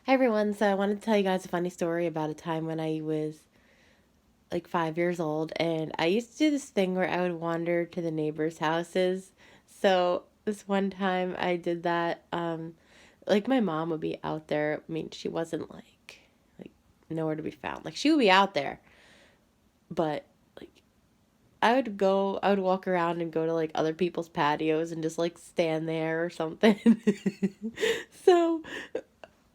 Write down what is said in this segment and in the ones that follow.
Hi everyone. So I wanted to tell you guys a funny story about a time when I was like 5 years old, and I used to do this thing where I would wander to the neighbors' houses. So this one time I did that. Like my mom would be out there. I mean, she wasn't like nowhere to be found. Like she would be out there, but like I would walk around and go to like other people's patios and just like stand there or something. So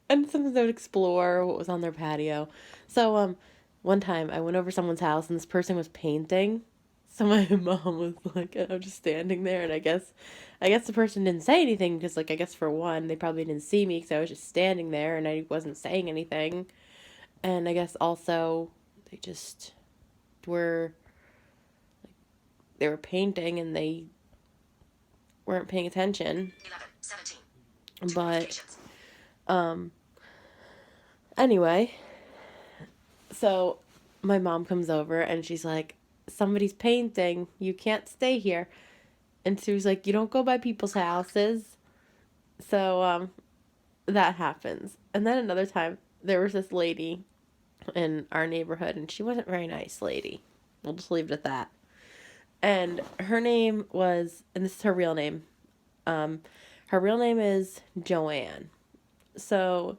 and sometimes I would explore what was on their patio. So one time I went over someone's house and this person was painting. So my mom was like, I'm just standing there, and I guess the person didn't say anything because, like, I guess for one, they probably didn't see me because I was just standing there and I wasn't saying anything. And I guess also they just were they were painting and they weren't paying attention. 11, 17. Two But notifications. um, anyway, so my mom comes over and she's like, somebody's painting. You can't stay here. And she was like, you don't go by people's Screen locked. houses. So that happens. And then another time, there was this lady in our neighborhood, and she wasn't a very nice lady. We'll just leave it at that. And her name was, and this is her real name. Um, Her real name is Joanne. So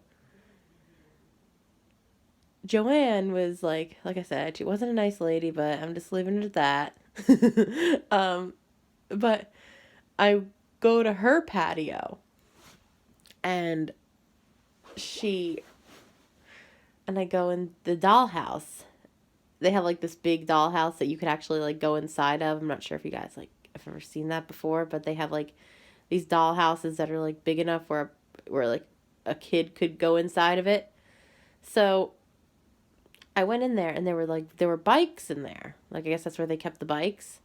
Joanne was like I said, she wasn't a nice lady, but I'm just leaving it at that. But I go to her patio, and she and I go in the dollhouse. They have like this big dollhouse that you could actually like go inside of. I'm not sure if you guys like have ever seen that before, but they have like these dollhouses that are like big enough where like a kid could go inside of it. So I went in there and there were bikes in there. Like I guess that's where they kept the bikes,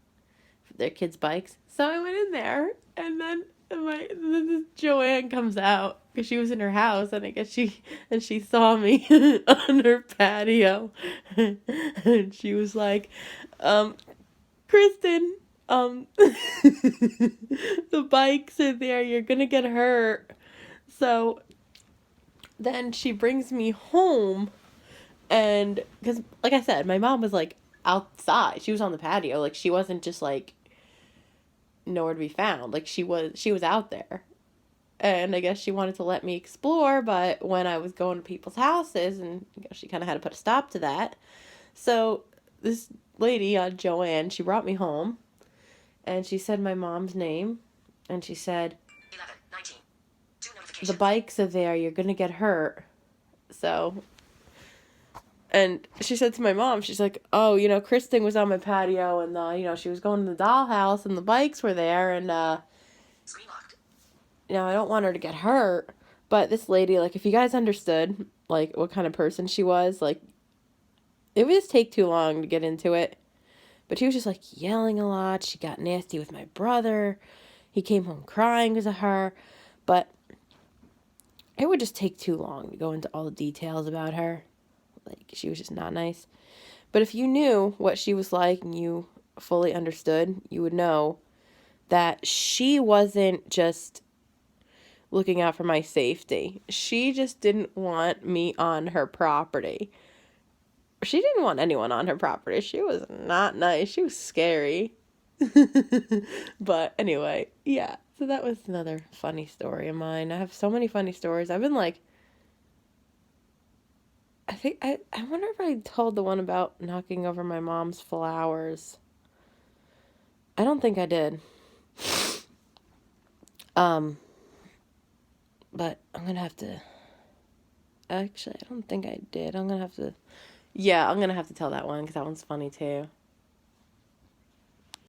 their kids' bikes. So I went in there, and then this Joanne comes out because she was in her house, and I guess she saw me on her patio, and she was like, Kristen, the bikes are there. You're gonna get hurt. So then she brings me home, and because like I said, my mom was like outside. She was on the patio. Like she wasn't just like nowhere to be found. Like she was out there. And I guess she wanted to let me explore, but when I was going to people's houses, and she kind of had to put a stop to that. So this lady, Joanne, she brought me home, and she said my mom's name, and she said, 11, 19. Two the notifications. bikes are there, you're gonna get hurt. So, and she said to my mom, she's like, oh, Kristen was on my patio, and she was going to the dollhouse, and the bikes were there, and Screen locked. I don't want her to get hurt. But this lady, like, if you guys understood, like, what kind of person she was, like, it would just take too long to get into it. But she was just, like, yelling a lot. She got nasty with my brother. He came home crying because of her. But it would just take too long to go into all the details about her. Like, she was just not nice. But if you knew what she was like and you fully understood, you would know that she wasn't just looking out for my safety. She just didn't want me on her property. She didn't want anyone on her property. She was not nice. She was scary. But anyway, yeah. So that was another funny story of mine. I have so many funny stories. I've been like, I wonder if I told the one about knocking over my mom's flowers. I don't think I did. Um, but I'm gonna have to. Actually, I don't think I did. Yeah, I'm gonna have to tell that one because that one's funny too.